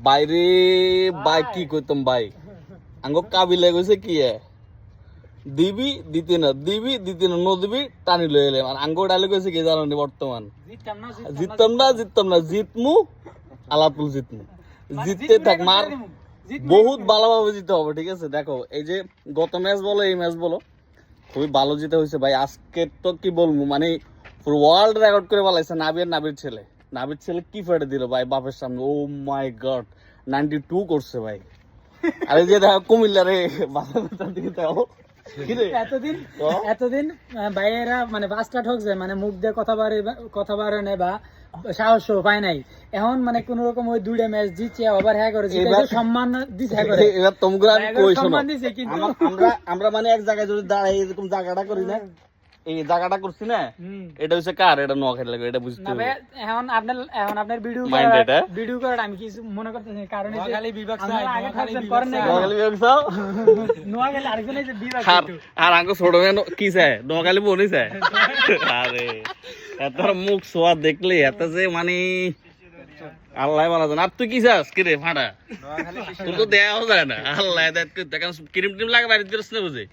বাইরে ভাই কি কইতাম ভাই আঙ্গ কাবিলে কইছে কি দিবি দিতে না দিবি দিতে না নো দিবি টানি লয়ে এলে আর আঙ্গ ডালে কইছে কি জানো নি বর্তমান জিততাম না জিতমু আলাতুল জিতমু জিততে থাক মার বহুত ভালোভাবে জিতে হবে ঠিক আছে দেখো এই যে গত ম্যাচ বলো এই ম্যাচ বলো খুবই ভালো জিতে হয়েছে ভাই আজকে তো কি বলবো মানে পুরো ওয়ার্ল্ড রেকর্ড করে বলাইছে নাবির ছেলে কি ফেটে দিল ভাই বাপের সামনে ও মাই গড 92 করছে ভাই আরে যে দেখো কুমিল্লা রে বাসা দিকে দাও এতদিন ভাইয়েরা মানে বাসটা ঠকছে মানে মুখ দিয়ে কথা বাড়ে নেই বা সাহস পায় নাই এখন মানে কোন রকম ওই দুইটা ম্যাচ জিতছে ওভার হ্যাঁ করে সম্মান দিছে এবার তোমরা আমি কই শোনো সম্মান দিছে কিন্তু আমরা মানে এক জায়গায় যদি দাঁড়াই এরকম জায়গাটা করি না এই জায়গাটা করছি না এটা হচ্ছে কার এটা নোয়াখালী লাগে এটা বুঝতে হবে এখন আপনার ভিডিও করার আমি কিছু মনে করতেছি কারণ নোয়াখালী বিভাগ নোয়াখালী আরেকজন এই যে বিভাগ আর আঙ্কো ছোট মেয়ে কি চায় নোয়াখালী বনি চায় আরে এত মুখ সোয়া দেখলে এত যে মানে আল্লাহ বলা জান আর তুই কি চাস কি রে ফাটা তোর তো দেওয়া যায় না আল্লাহ ক্রিম টিম লাগা বাড়িতে দিস না বুঝে